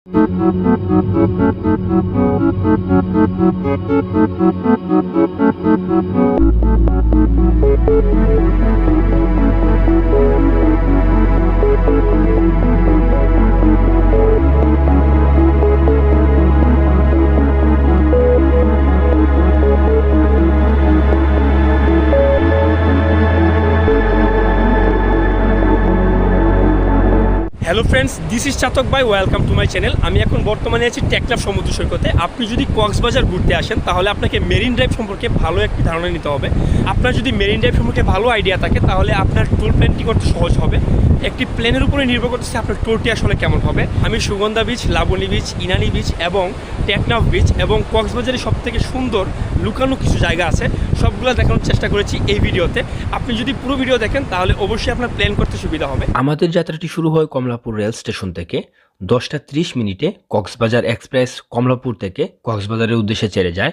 Hello friends, this is চাতক ভাই, welcome to my channel. আমি এখন বর্তমানে আছি টেকনাফ সমুদ্র সৈকতে। আপনি যদি কক্সবাজার ঘুরতে আসেন তাহলে আপনাকে মেরিন ড্রাইভ সম্পর্কে ভালো একটি ধারণা নিতে হবে। আপনার যদি মেরিন ড্রাইভ সম্পর্কে ভালো আইডিয়া থাকে তাহলে আপনার ট্যুর প্ল্যানটি করতে সহজ হবে। একটি প্ল্যানের উপরে নির্ভর করতেছে আপনার ট্যুরটি আসলে কেমন হবে। আমি Sugandha beach, Labani beach, Inani beach এবং টেকনাফ বিচ এবং কক্সবাজারের সবথেকে সুন্দর লুকানো কিছু জায়গা আছে সবগুলো দেখানোর চেষ্টা করেছি এই ভিডিওতে। আপনি যদি পুরো ভিডিও দেখেন তাহলে অবশ্যই আপনার প্ল্যান করতে সুবিধা হবে। আমাদের যাত্রাটি শুরু হয় কমলাপুর রেল স্টেশন থেকে। 10:30 কক্সবাজার এক্সপ্রেস কমলাপুর থেকে কক্সবাজারের উদ্দেশ্যে ছেড়ে যায়।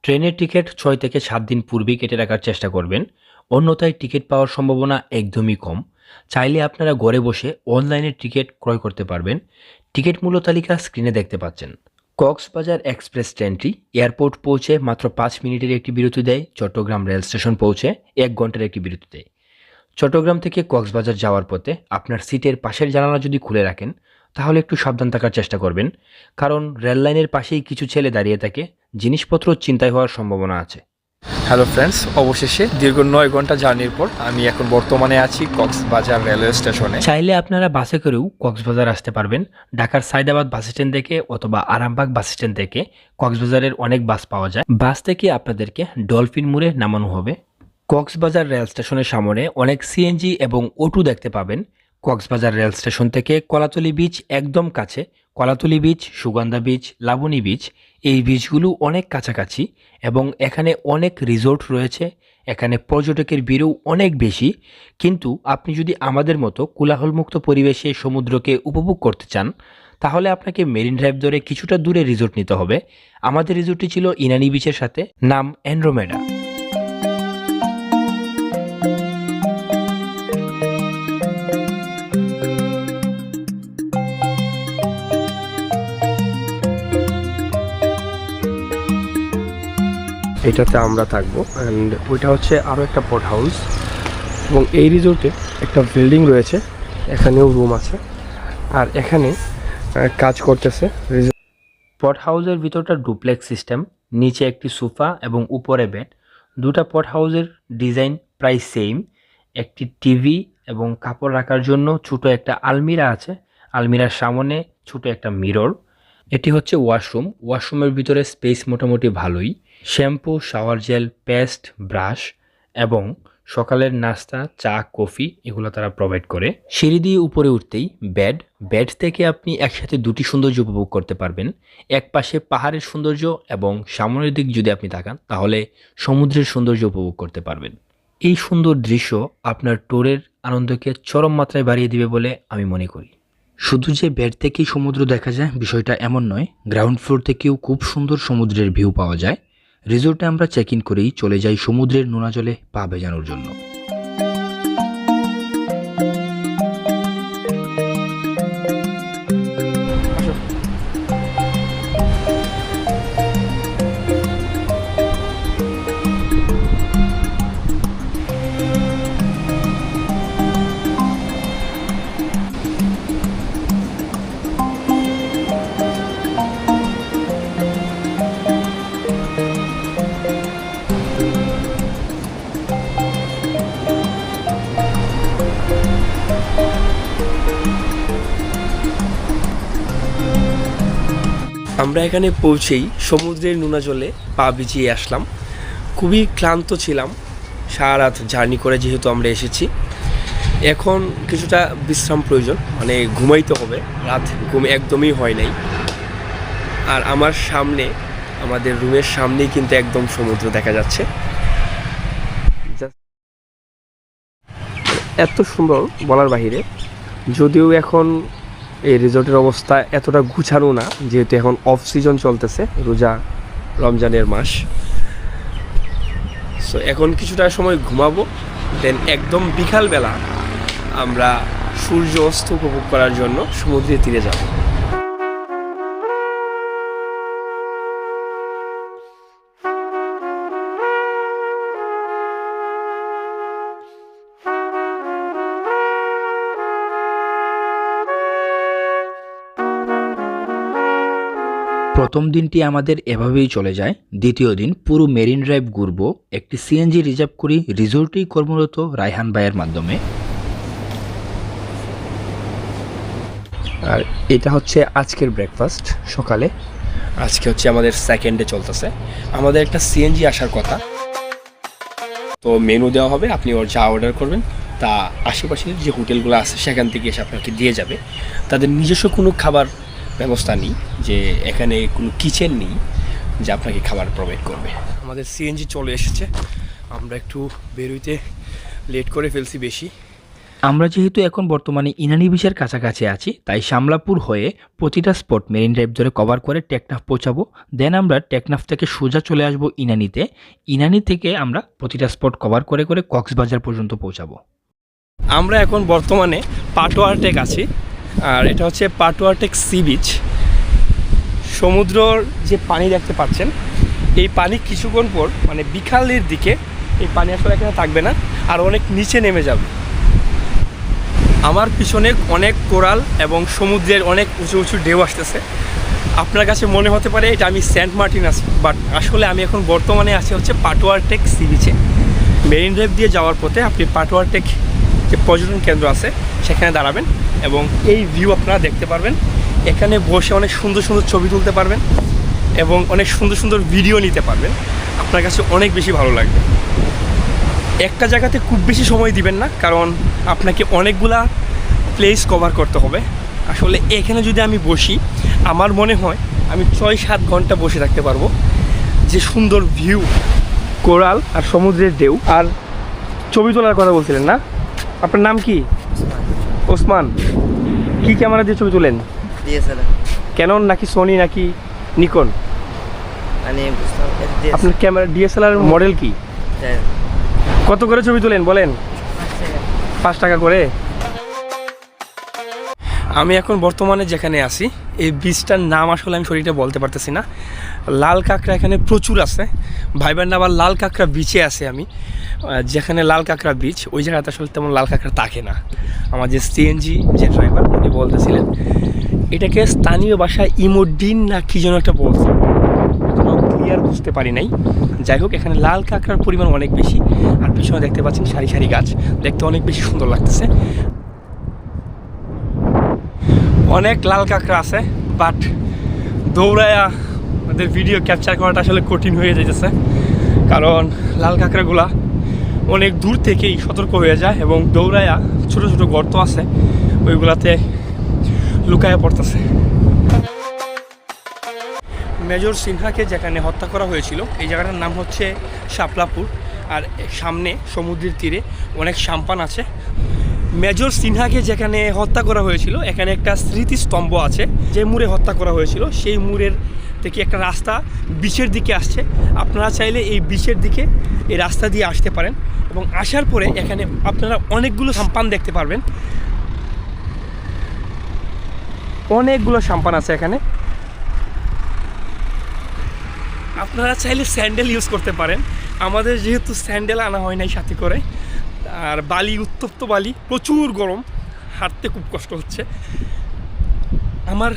ট্রেনের টিকিট 6 থেকে 7 দিন পূর্বেই কেটে রাখার চেষ্টা করবেন, অন্যথায় টিকিট পাওয়ার সম্ভাবনা একদমই কম। চাইলে আপনারা ঘরে বসে অনলাইনে টিকিট ক্রয় করতে পারবেন। টিকিট মূল্য তালিকা স্ক্রিনে দেখতে পাচ্ছেন। কক্সবাজার এক্সপ্রেস ট্রেনটি এয়ারপোর্ট পৌঁছে মাত্র 5 মিনিটের একটি বিরতি দেয়। চট্টগ্রাম রেল স্টেশন পৌঁছে 1 ঘন্টার একটি বিরতি দেয়। চট্টগ্রাম থেকে কক্সবাজার যাওয়ার পথে আপনার সিটের পাশের জানালা যদি খুলে রাখেন তাহলে একটু সাবধান থাকার চেষ্টা করবেন, কারণ রেল লাইনের পাশেই কিছু ছেলে দাঁড়িয়ে থাকে, জিনিসপত্র ছিনতাই হওয়ার সম্ভাবনা আছে। হ্যালো ফ্রেন্ডস, অবশেষে দীর্ঘ 9 ঘন্টা জার্নির পর আমি এখন বর্তমানে আছি কক্সবাজার রেলওয়ে স্টেশনে। চাইলে আপনারা বাসে করেও কক্সবাজার আসতে পারবেন। ঢাকার সাইদাবাদ বাস স্ট্যান্ড থেকে অথবা আরামবাগ বাস স্ট্যান্ড থেকে কক্সবাজারের অনেক বাস পাওয়া যায়। বাস থেকে আপনাদেরকে ডলফিন মোড়ে নামানো হবে। কক্সবাজার রেল স্টেশনের সামনে অনেক সিএনজি এবং অটো দেখতে পাবেন। কক্সবাজার রেল স্টেশন থেকে কলাতলি বিচ একদম কাছে। Kolatoli beach, Sugandha beach, Labani beach, এই বিচগুলো অনেক কাছাকাছি এবং এখানে অনেক রিসোর্ট রয়েছে। এখানে পর্যটকের ভিড়ও অনেক বেশি। কিন্তু আপনি যদি আমাদের মতো কোলাহলমুক্ত পরিবেশে সমুদ্রকে উপভোগ করতে চান তাহলে আপনাকে মেরিন ড্রাইভ ধরে কিছুটা দূরে রিসোর্ট নিতে হবে। আমাদের রিসোর্টটি ছিল ইনানি বিচের সাথে, নাম অ্যান্ড্রোমেডা। এটাতে আমরা থাকবো অ্যান্ড ওইটা হচ্ছে আরও একটা পট হাউস এবং এই রিসোর্টে একটা বিল্ডিং রয়েছে, এখানেও রুম আছে আর এখানে কাজ করতেছে। পট হাউসের ভিতরটা ডুপ্লেক্স সিস্টেম, নিচে একটি সোফা এবং উপরে বেড। দুটা পট হাউসের ডিজাইন প্রায় সেম। একটি টিভি এবং কাপড় রাখার জন্য ছোট একটা আলমিরা আছে। আলমিরার সামনে ছোট একটা মিরর। এটি হচ্ছে ওয়াশরুম। ওয়াশরুমের ভিতরে স্পেস মোটামুটি ভালোই। Shampoo, shower gel, paste, brush এবং সকালের নাস্তা, চা, কফি এগুলো তারা প্রোভাইড করে। সিঁড়ি দিয়ে উপরে উঠতেই বেড থেকে আপনি একসাথে দুটি সৌন্দর্য উপভোগ করতে পারবেন। এক পাশে পাহাড়ের সৌন্দর্য এবং সামনের দিক যদি আপনি তাকান তাহলে সমুদ্রের সৌন্দর্য উপভোগ করতে পারবেন। এই সুন্দর দৃশ্য আপনার ট্যুরের আনন্দকে চরম মাত্রায় বাড়িয়ে দিবে বলে আমি মনে করি। শুধু যে বেড থেকেই সমুদ্র দেখা যায় বিষয়টা এমন নয়, গ্রাউন্ড ফ্লোর থেকেও খুব সুন্দর সমুদ্রের ভিউ পাওয়া যায়। রিসোর্টে আমরা চেক ইন করেই চলে যাই সমুদ্রের নোনা জলে পা ভেজানোর জন্য। আমরা এখানে পৌঁছেই সমুদ্রের নোনা জলে পা ভিজিয়ে আসলাম। খুবই ক্লান্ত ছিলাম সারা রাত জার্নি করে, যেহেতু আমরা এসেছি। এখন কিছুটা বিশ্রাম প্রয়োজন, মানে ঘুমাইতে হবে। রাত ঘুম একদমই হয় নাই। আর আমার সামনে, আমাদের রুমের সামনেই কিন্তু একদম সমুদ্র দেখা যাচ্ছে। এত সুন্দর বলার বাহিরে। যদিও এখন এই রিসোর্টের অবস্থা এতটা গুছানো না, যেহেতু এখন অফ সিজন চলতেছে, রোজা রমজানের মাস। সো এখন কিছুটা সময় ঘুমাবো, দেন একদম বিকালবেলা আমরা সূর্য অস্ত উপভোগ করার জন্য সমুদ্রের তীরে যাব। প্রথম দিনটি আমাদের এভাবেই চলে যায়। দ্বিতীয় দিন পুরো মেরিন ড্রাইভ ঘুরবো, একটি সিএনজি রিজার্ভ করি রিসোর্টেই কর্মরত রায়হান ভাইয়ের মাধ্যমে। আর এটা হচ্ছে আজকের ব্রেকফাস্ট সকালে। আজকে হচ্ছে আমাদের সেকেন্ড ডে চলতেছে। আমাদের একটা সিএনজি আসার কথা, তো মেনু দেওয়া হবে, আপনি ওর যা অর্ডার করবেন তা আশেপাশের যে হোটেলগুলো আছে সেখান থেকে এসে আপনাকে দিয়ে যাবে। তাদের নিজস্ব কোনো খাবার ব্যবস্থা নেই, যে এখানে কোনো কিচেন নেই যে আপনাকে খাবার প্রোভাইড করবে। আমাদের সিএনজি চলে এসেছে, আমরা একটু বেরোইতে লেট করে ফেলছি বেশি। আমরা যেহেতু এখন বর্তমানে ইনানি বিচের কাছাকাছি আছি, তাই শামলাপুর হয়ে প্রতিটা স্পট মেরিন ড্রাইভ ধরে কভার করে টেকনাফ পৌঁছাবো। দেন আমরা টেকনাফ থেকে সোজা চলে আসবো ইনানিতে। ইনানি থেকে আমরা প্রতিটা স্পট কভার করে করে কক্সবাজার পর্যন্ত পৌঁছাবো। আমরা এখন বর্তমানে পাটোয়ার টেক আছি, আর এটা হচ্ছে পাটোয়ার টেক সি বিচ। সমুদ্রর যে পানি দেখতে পাচ্ছেন, এই পানি কিছুক্ষণ পর মানে বিকালের দিকে এই পানি আসলে এখানে থাকবে না, আর অনেক নিচে নেমে যাবে। আমার পিছনে অনেক কোরাল এবং সমুদ্রের অনেক উঁচু উঁচু ঢেউ আসতেছে। আপনার কাছে মনে হতে পারে এটা আমি সেন্ট মার্টিন আছি, বাট আসলে আমি এখন বর্তমানে আছি হচ্ছে পাটোয়ার টেক সি বিচে। মেরিন ড্রাইভ দিয়ে যাওয়ার পথে আপনি পাটোয়ার টেক যে পর্যটন কেন্দ্র আছে সেখানে দাঁড়াবেন এবং এই ভিউ আপনারা দেখতে পারবেন। এখানে বসে অনেক সুন্দর সুন্দর ছবি তুলতে পারবেন এবং অনেক সুন্দর সুন্দর ভিডিও নিতে পারবেন। আপনার কাছে অনেক বেশি ভালো লাগবে। একটা জায়গাতে খুব বেশি সময় দিবেন না, কারণ আপনাকে অনেকগুলা প্লেস কভার করতে হবে। আসলে এখানে যদি আমি বসি, আমার মনে হয় আমি 6-7 ঘন্টা বসে থাকতে পারবো। যে সুন্দর ভিউ, কোরাল আর সমুদ্রের ঢেউ। আর ছবি তোলার কথা বলছিলেন না, আপনার নাম কি? ওসমান। কি ক্যামেরা দিয়ে ছবি তোলেন? ক্যানন নাকি সোনি নাকি নিকন? আপনার ক্যামেরা ডিএসএলআর মডেল কি? কত করে ছবি তোলেন বলেন? 5 টাকা করে। আমি এখন বর্তমানে যেখানে আছি, এই বীজটার নাম আসলে আমি সঠিকটা বলতে পারতেছি না। লাল কাঁকড়া এখানে প্রচুর আছে। ভাইবার না, আবার লাল কাঁকড়া বিচে আছে আমি, যেখানে লাল কাঁকড়া বিচ, ওই জায়গাতে আসলে তেমন লাল কাঁকড়া থাকে না। আমার যে সিএনজি যে ড্রাইভার উনি বলতেছিলেন এটাকে স্থানীয় ভাষায় ইমোডিন না কি যেন একটা বলছে, ক্লিয়ার বুঝতে পারি নাই। যাই হোক, এখানে লাল কাঁকড়ার পরিমাণ অনেক বেশি। আর পিছনে দেখতে পাচ্ছেন সারি সারি গাছ, দেখতে অনেক বেশি সুন্দর লাগতেছে। অনেক লাল কাঁকড়া আছে, বাট দৌড়ায়া ওদের ভিডিও ক্যাপচার করাটা আসলে কঠিন হয়ে যাইতেছে, কারণ লাল কাঁকড়াগুলা অনেক দূর থেকেই সতর্ক হয়ে যায় এবং দৌড়ায়া ছোট ছোট গর্ত আছে ওইগুলাতে লুকায়া পড়তেছে। মেজর সিনহাকে যেখানে হত্যা করা হয়েছিল এই জায়গাটার নাম হচ্ছে শাপলাপুর। আর সামনে সমুদ্রের তীরে অনেক সাম্পান আছে। মেজর সিনহাকে যেখানে হত্যা করা হয়েছিল এখানে একটা স্মৃতিস্তম্ভ আছে। যে মুড়ে হত্যা করা হয়েছিল সেই মুড়ের থেকে একটা রাস্তা বিচের দিকে আসছে। আপনারা চাইলে এই বিচের দিকে এই রাস্তা দিয়ে আসতে পারেন এবং আসার পরে এখানে আপনারা অনেকগুলো সাম্পান দেখতে পারবেন। অনেকগুলো সাম্পান আছে এখানে। আপনারা চাইলে স্যান্ডেল ইউজ করতে পারেন। আমাদের যেহেতু স্যান্ডেল আনা হয় নাই সাথে করে, আর বালি উত্তপ্ত বালি, প্রচুর গরম, হাঁটতে খুব কষ্ট হচ্ছে। আমার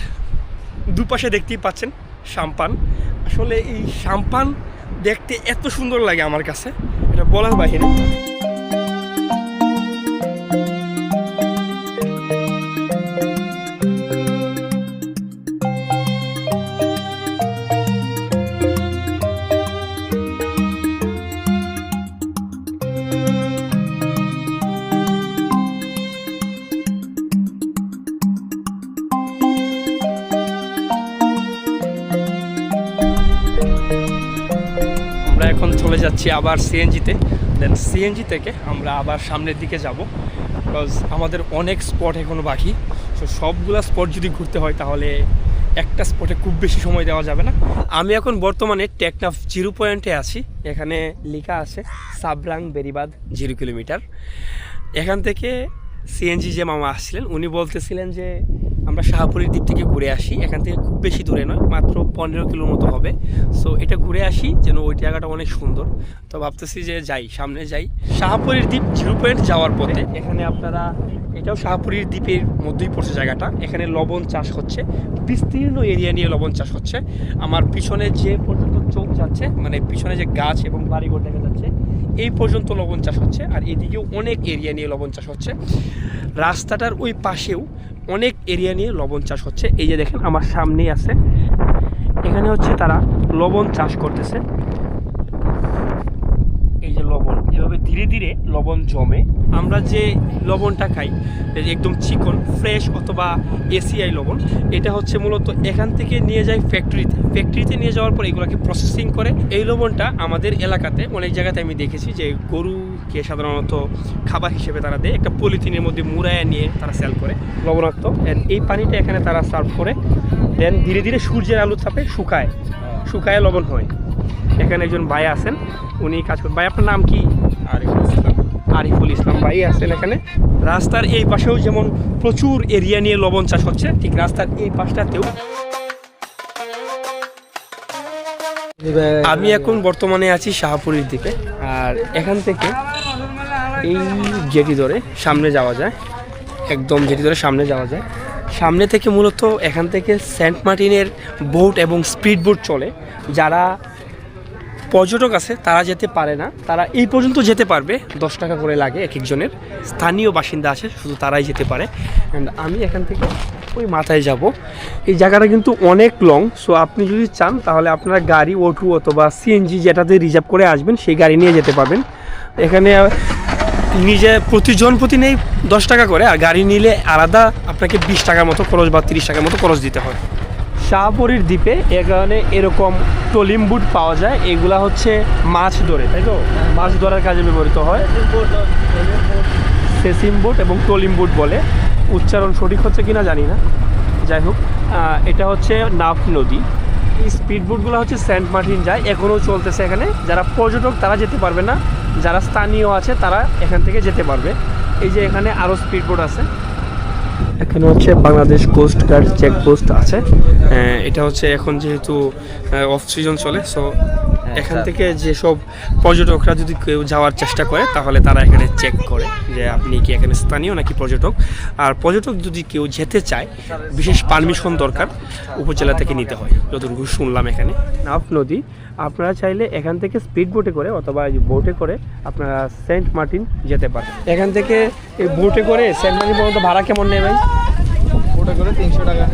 দুপাশে দেখতেই পাচ্ছেন সাম্পান। আসলে এই সাম্পান দেখতে এত সুন্দর লাগে আমার কাছে, এটা বলার বাহিরে। এখন চলে যাচ্ছি আবার সিএনজিতে। দেন সিএনজি থেকে আমরা আবার সামনের দিকে যাব, বিকজ আমাদের অনেক স্পট এখনও বাকি। সো সবগুলো স্পট যদি ঘুরতে হয় তাহলে একটা স্পটে খুব বেশি সময় দেওয়া যাবে না। আমি এখন বর্তমানে টেকনাফ 0 পয়েন্টে আছি। এখানে লেখা আছে সাবরাং বেরিবাদ 0 কিলোমিটার। এখান থেকে সিএনজি যে মামা আসছিলেন উনি বলতেছিলেন যে আমরা শাহপুরীর দ্বীপ থেকে ঘুরে আসি, এখান থেকে খুব বেশি দূরে নয়, মাত্র 15 কিলোর মতো হবে। সো এটা ঘুরে আসি যেন ওই জায়গাটা অনেক সুন্দর। তো ভাবতেছি যে যাই, সামনে যাই। শাহপুরীর দ্বীপ 0 পয়েন্ট যাওয়ার পথে এখানে আপনারা, এটাও শাহপুরীর দ্বীপের মধ্যেই পড়ছে জায়গাটা, এখানে লবণ চাষ হচ্ছে, বিস্তীর্ণ এরিয়া নিয়ে লবণ চাষ হচ্ছে। আমার পিছনে যে পর্যন্ত চোখ যাচ্ছে, মানে পিছনে যে গাছ এবং বাড়িঘর দেখা যাচ্ছে, এই পর্যন্ত লবণ চাষ হচ্ছে। আর এদিকেও অনেক এরিয়া নিয়ে লবণ চাষ হচ্ছে। রাস্তাটার ওই পাশেও অনেক এরিয়া নিয়ে লবণ চাষ হচ্ছে। এই যে দেখেন আমার সামনেই আছে, এখানে হচ্ছে তারা লবণ চাষ করতেছে। এই যে লবণ, এভাবে ধীরে ধীরে লবণ জমে। আমরা যে লবণটা খাই একদম চিকন ফ্রেশ অথবা এসিআই লবণ, এটা হচ্ছে মূলত এখান থেকে নিয়ে যায় ফ্যাক্টরিতে নিয়ে যাওয়ার পর এগুলোকে প্রসেসিং করে। এই লবণটা আমাদের এলাকাতে অনেক জায়গাতে আমি দেখেছি যে গরুকে সাধারণত খাবার হিসেবে তারা দেয়, একটা পলিথিনের মধ্যে মুড়ায় নিয়ে তারা সেল করে লবণাক্ত। এই পানিটা এখানে তারা সার্ভ করে, দেন ধীরে ধীরে সূর্যের আলো তাপে শুকায় লবণ হয়। এখানে একজন ভাই আছেন, উনি কাজ করেন। ভাই আপনার নাম কি? আরিফুল ইসলাম ভাই আছেন এখানে। রাস্তার এই পাশেও যেমন প্রচুর এরিয়া নিয়ে লবণ চাষ হচ্ছে, ঠিক রাস্তার এই পাশটাতেও। আমি এখন বর্তমানে আছি শাহপুরীর দ্বীপে, আর এখান থেকে এই জেটি ধরে সামনে যাওয়া যায়, একদম জেটি ধরে সামনে যাওয়া যায়। সামনে থেকে মূলত এখান থেকে সেন্ট মার্টিনের বোট এবং স্পিড বোট চলে। যারা পর্যটক আছে তারা যেতে পারে না, তারা এই পর্যন্ত যেতে পারবে, 10 টাকা করে লাগে এক একজনের। স্থানীয় বাসিন্দা আছে, শুধু তারাই যেতে পারে। অ্যান্ড আমি এখান থেকে ওই মাথায় যাব। এই জায়গাটা কিন্তু অনেক লং। সো আপনি যদি চান তাহলে আপনারা গাড়ি, অটো অথবা সিএনজি যেটাতে রিজার্ভ করে আসবেন সেই গাড়ি নিয়ে যেতে পারবেন। এখানে নিজে প্রতি নেই 10 টাকা করে, আর গাড়ি নিলে আলাদা আপনাকে 20 টাকার মতো খরচ বা 30 টাকার মতো খরচ দিতে হয়। শাহপুরীর দ্বীপে এখানে এরকম টলিম বুট পাওয়া যায়, এগুলা হচ্ছে মাছ ধরে, তাই তো? মাছ ধরার কাজে ব্যবহৃত হয়। সেসিম বুট এবং টলিম বুট বলে, উচ্চারণ সঠিক হচ্ছে কিনা জানি না। যাই হোক, এটা হচ্ছে নাফ নদী। এই স্পিড বোটগুলো হচ্ছে সেন্ট মার্টিন যায়, এখনও চলতেছে এখানে। যারা পর্যটক তারা যেতে পারবে না, যারা স্থানীয় আছে তারা এখান থেকে যেতে পারবে। এই যে এখানে আরও স্পিড বোট আছে। এখানে হচ্ছে বাংলাদেশ কোস্ট গার্ড চেকপোস্ট আছে। এটা হচ্ছে এখন যেহেতু অফ সিজন চলে, সো এখান থেকে যেসব পর্যটকরা যদি কেউ যাওয়ার চেষ্টা করে তাহলে তারা এখানে চেক করে যে আপনি কি এখানে স্থানীয় নাকি পর্যটক। আর পর্যটক যদি কেউ যেতে চায়, বিশেষ পারমিশন দরকার, উপজেলা থেকে নিতে হয় যতটুকু শুনলাম। এখানে নাফ নদী, আপনারা চাইলে এখান থেকে স্পিড বোটে করে অথবা বোটে করে আপনারা সেন্ট মার্টিন যেতে পারেন। এখান থেকে এই বোটে করে সেন্ট মার্টিন পর্যন্ত ভাড়া কেমন নেবেন? বোটে করে 300 টাকা।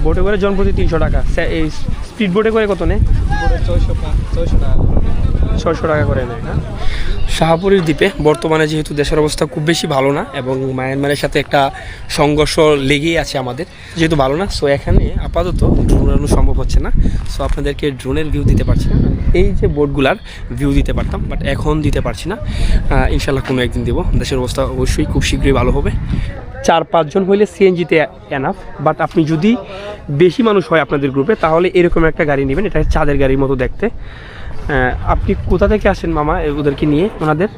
বোটে করে জনপ্রতি 300 টাকা। এই স্পিড বোটে করে কত নেয়? বোটে 600 টাকা। 600 টাকা করে নেয়। হ্যাঁ, শাহপুরীর দ্বীপে বর্তমানে যেহেতু দেশের অবস্থা খুব বেশি ভালো না এবং মায়ানমারের সাথে একটা সংঘর্ষ লেগেই আছে আমাদের, যেহেতু ভালো না, সো এখানে আপাতত ড্রোন উড়ানো সম্ভব হচ্ছে না। সো আপনাদেরকে ড্রোনের ভিউ দিতে পারছি না, এই যে বোটগুলার ভিউ দিতে পারতাম, বাট এখন দিতে পারছি না। ইনশাল্লাহ কোনো একদিন দেবো। দেশের অবস্থা অবশ্যই খুব শীঘ্রই ভালো হবে। 4-5 জন হইলে সিএনজিতে এনাফ, বাট আপনি যদি বেশি মানুষ হয় আপনাদের গ্রুপে তাহলে এরকম একটা গাড়ি নেবেন, এটা চাঁদের গাড়ির মতো দেখতে। আপনি কোথা থেকে আসেন মামা ওদেরকে নিয়ে? ওনাদের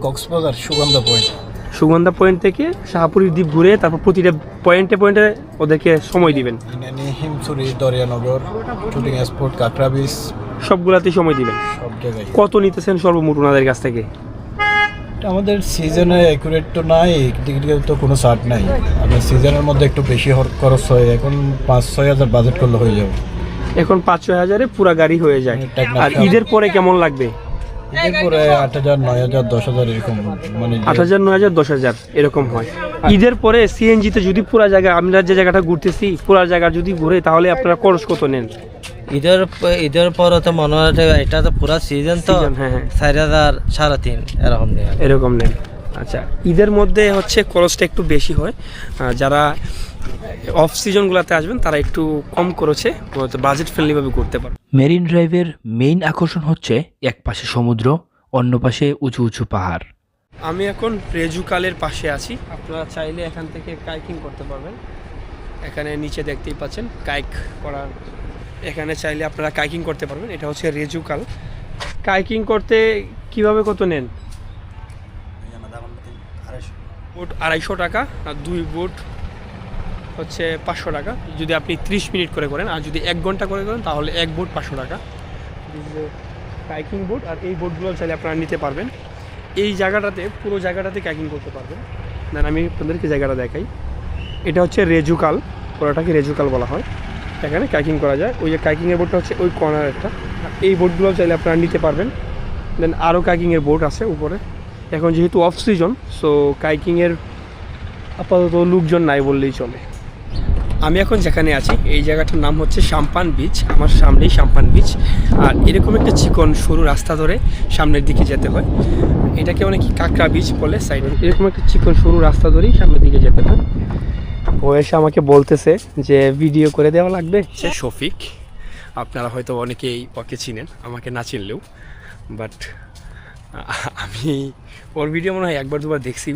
কক্সবাজার সুগন্ধা পয়েন্ট থেকে শাহপুরীর দ্বীপ ঘুরে তারপর প্রতিটা পয়েন্টে ওদেরকে সময় দিবেন। Himchari, Darianagar, shooting spot, Kakra beach, সবগুলাতেই সময় দিবেন। সব জায়গায়। কত নিতেছেন সর্বমোট ওনাদের কাছ থেকে? আমাদের সিজনে অ্যাকুরেট তো নাই, টিকিটে তো কোনো ছাড় নাই। আমাদের সিজনের মধ্যে একটু বেশি খরচ হয়। এখন 5-6 হাজার বাজেট করলে হয়ে যাবে। এখন 5-6 হাজারে পুরা গাড়ি হয়ে যায়। আর ঈদের পরে কেমন লাগবে? ঈদের পরে 8,000, 9,000, 10,000 এরকম, মানে 8,000, 9,000, 10,000 এরকম হয়। ঈদের পরে সিএনজিতে যদি পুরা জায়গা, আমরা যে জায়গাটা ঘুরতেছি পুরা জায়গা যদি ঘুরে তাহলে আপনারা খরচ কত নেন? ঈদের পর তো মনে হয় এটা তো পুরা সিজন তো, হ্যাঁ 4,000, 3,500 এরকম নেন। আচ্ছা, ঈদের মধ্যে হচ্ছে খরচটা একটু বেশি হয়। যারা অফ সিজনগুলোতে আসবেন তারা একটু কম খরচে বাজেট ফ্রেন্ডলিভাবে ঘুরতে পারে। মেরিন ড্রাইভের মেইন আকর্ষণ হচ্ছে এক পাশে সমুদ্র, অন্য পাশে উঁচু উঁচু পাহাড়। আমি এখন রেজুকালের পাশে আছি। আপনারা চাইলে এখান থেকে কাইকিং করতে পারবেন। এখানে নিচে দেখতেই পাচ্ছেন কাইক করার, এখানে চাইলে আপনারা কাইকিং করতে পারবেন। এটা হচ্ছে রেজুকাল। কাইকিং করতে কিভাবে কত নেন? বোট 250 টাকা, আর 2 বোট হচ্ছে 500 টাকা যদি আপনি 30 মিনিট করে করেন, আর যদি 1 ঘন্টা করে করেন তাহলে এক বোট 500 টাকা। কাইকিং বোট, আর এই বোটগুলো চাইলে আপনারা নিতে পারবেন। এই জায়গাটাতে পুরো জায়গাটাতে কাইকিং করতে পারবেন। দেন আমি আপনাদেরকে জায়গাটা দেখাই। এটা হচ্ছে রেজুকাল, পুরোটাকে রেজুকাল বলা হয়। এখানে কাইকিং করা যায়। ওই যে কাইকিংয়ের বোটটা হচ্ছে ওই কর্নার একটা, এই বোটগুলো চাইলে আপনারা নিতে পারবেন। দেন আরও কাইকিংয়ের বোট আছে উপরে। এখন যেহেতু অফ সিজন, সো কাইকিংয়ের আপাতত লোকজন নাই বললেই চলে। আমি এখন যেখানে আছি এই জায়গাটার নাম হচ্ছে সাম্পান বিচ। আমার সামনেই সাম্পান বিচ, আর এরকম একটা চিকন সরু রাস্তা ধরে সামনের দিকে যেতে হয়। এটাকে অনেকে কাঁকড়া বিচ বলে। সাইডে এরকম একটা চিকন সরু রাস্তা ধরেই সামনের দিকে যেতে হয়। ও এসে আমাকে বলতেছে যে ভিডিও করে দেওয়া লাগবে। সে শফিক, আপনারা হয়তো অনেকেই ওকে চিনেন, আমাকে না চিনলেও। বাট আমি ওর ভিডিও মনে হয় একবার দুবার দেখছি।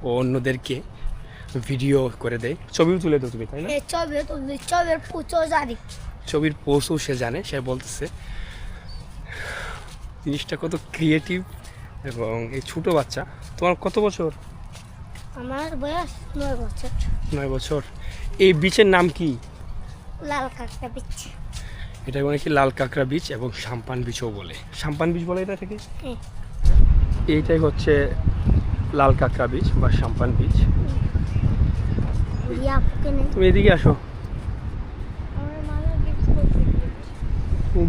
ও অন্যদেরকে ভিডিও করে দেয়, ছবিও তুলে দেয় তুমি, তাই না? ছবির পোস্টও সে জানে। সে বলতেছে জিনিসটা কত ক্রিয়েটিভ। এবং এই ছোটো বাচ্চা, তোমার কত বছর? আমার বয়স 9 বছর। 9 বছর। এই বিচের নাম কি? লাল কাঁকড়া বিচ। এটা অনেকে লাল কাঁকড়া বিচ এবং সাম্পান বিচও বলে। সাম্পান বিচ বলে এটা থেকে? হ্যাঁ। এইটাই হচ্ছে লাল কাঁকড়া বিচ বা সাম্পান বিচ। তুমি এদিকে আসো।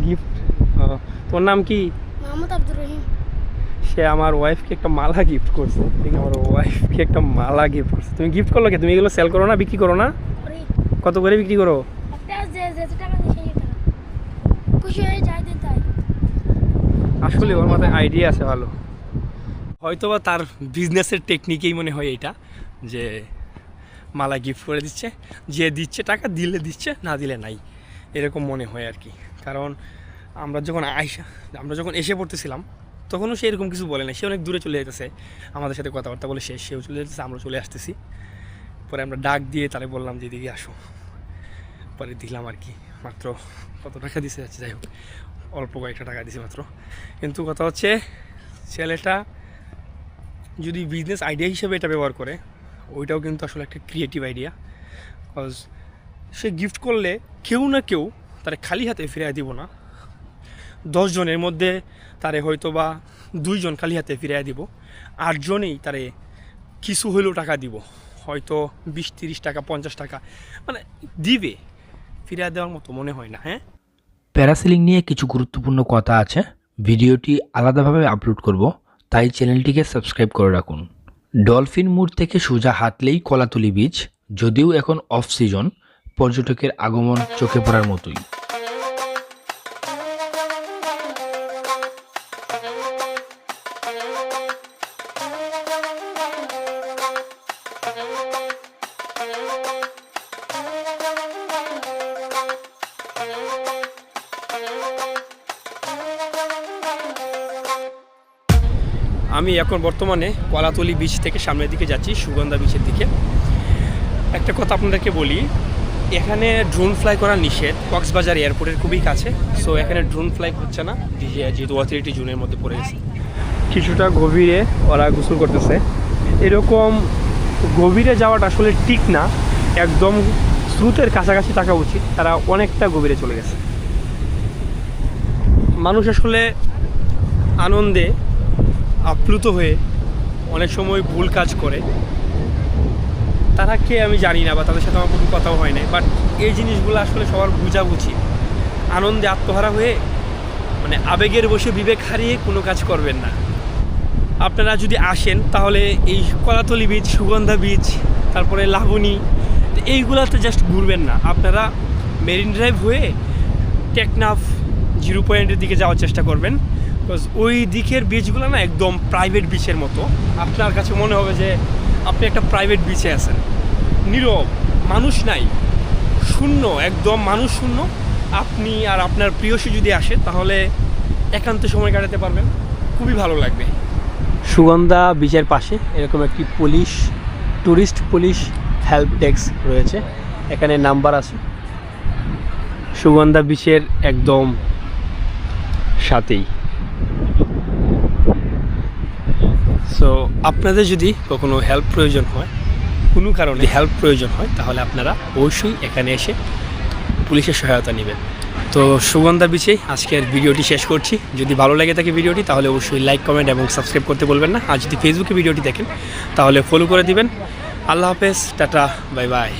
গিফট, তোর নাম কি? মোহাম্মদ আব্দুর রহিম। সে আমার ওয়াইফকে একটা মালা গিফট করছে। ঠিক, আমার ওয়াইফকে একটা মালা গিফট করছে। তুমি গিফট করলো কে? তুমি এগুলো সেল করো না, বিক্রি করো না? কত করে বিক্রি করো? খুশি হয়ে যায় তাই। আসলে ওর মাথায় আইডিয়া আছে ভালো। হয়তোবা তার বিজনেসের টেকনিকেই মনে হয় এটা, যে মালা গিফট করে দিচ্ছে, যে দিচ্ছে টাকা দিলে দিচ্ছে, না দিলে নাই, এরকম মনে হয় আর কি। কারণ আমরা যখন এসে পড়তেছিলাম তখনও সে এরকম কিছু বলে না। সে অনেক দূরে চলে যেতেছে, আমাদের সাথে কথাবার্তা বলে সেও চলে যেতেছে, আমরা চলে আসতেছি। পরে আমরা ডাক দিয়ে তারে বললাম যে এদিকে আসো, পরে দিলাম আর কি। মাত্র কত টাকা দিতে যাচ্ছে, যাই হোক অল্প কয়েকটা টাকা দিছে মাত্র। কিন্তু কথা হচ্ছে ছেলেটা যদি বিজনেস আইডিয়া হিসেবে এটা ব্যবহার করে, ওইটাও কিন্তু আসলে একটা creative idea. Because say gift করলে কেউ না কেউ তারে খালি হাতে ফিরিয়ে দিব না। 10 জনের মধ্যে তারে হয়তো বা 2 জন খালি হাতে ফিরিয়ে দিব, 8 জনেই তারে কিছু হইলেও টাকা দিব। হয়তো 20-30 টাকা 50 টাকা মানে দিবে, ফিরিয়ে দেওয়ার মতো মনে হয় না। হ্যাঁ, প্যারাসেলিং নিয়ে কিছু গুরুত্বপূর্ণ কথা আছে। ভিডিওটি আলাদাভাবে আপলোড করব, তাই চ্যানেলটিকে সাবস্ক্রাইব করে রাখুন। ডলফিন মোড় থেকে সোজা হাঁটলেই কলাতলি বিচ। যদিও এখন অফ সিজন, পর্যটকের আগমন চোখে পড়ার মতোই। আমি এখন বর্তমানে কলাতলি বিচ থেকে সামনের দিকে যাচ্ছি সুগন্ধা বিচের দিকে। একটা কথা আপনাদেরকে বলি, এখানে ড্রোন ফ্লাই করা নিষেধ। কক্সবাজার এয়ারপোর্টের খুবই কাছে, সো এখানে ড্রোন ফ্লাই হচ্ছে না, যেহেতু অথরিটি জুনের মধ্যে পড়ে গেছে। কিছুটা গভীরে ওরা গোসল করতেছে। এরকম গভীরে যাওয়াটা আসলে ঠিক না, একদম স্রোতের কাছাকাছি থাকা উচিত। তারা অনেকটা গভীরে চলে গেছে। মানুষ আসলে আনন্দে আপ্লুত হয়ে অনেক সময় ভুল কাজ করে। তারা কে আমি জানি না, বা তাদের সাথে আমার কোনো কথাও হয় না, বাট এই জিনিসগুলো আসলে সবার বোঝা উচিত। আনন্দে আত্মহারা হয়ে মানে আবেগের বসে বিবেক হারিয়ে কোনো কাজ করবেন না। আপনারা যদি আসেন তাহলে এই কলাতলি বিচ, সুগন্ধা বিচ, তারপরে লাবণী, এইগুলাতে জাস্ট ঘুরবেন না। আপনারা মেরিন ড্রাইভ হয়ে টেকনাফ 0 পয়েন্টের দিকে যাওয়ার চেষ্টা করবেন। বিকজ ওই দিকের বিচগুলো না একদম প্রাইভেট বিচের মতো। আপনার কাছে মনে হবে যে আপনি একটা প্রাইভেট বিচে আছেন, নীরব, মানুষ নাই, শূন্য, একদম মানুষ শূন্য। আপনি আর আপনার প্রিয়সী যদি আসে তাহলে একান্ত সময় কাটাতে পারবেন, খুবই ভালো লাগবে। সুগন্ধা বিচের পাশে এরকম একটি টুরিস্ট পুলিশ হেল্প ডেস্ক রয়েছে। এখানে নাম্বার আছে সুগন্ধা বিচের একদম সাথেই। সো আপনাদের যদি কখনো হেল্প প্রয়োজন হয় কোনো কারণে হেল্প প্রয়োজন হয় তাহলে আপনারা অবশ্যই এখানে এসে পুলিশের সহায়তা নেবেন। তো সুগন্ধা বিচে আজকের ভিডিওটি শেষ করছি। যদি ভালো লাগে থাকে ভিডিওটি তাহলে অবশ্যই লাইক, কমেন্ট এবং সাবস্ক্রাইব করতে বলবেন না। আর যদি ফেসবুকে ভিডিওটি দেখেন তাহলে ফলো করে দিবেন। আল্লাহ হাফেজ, টাটা, বাই বাই।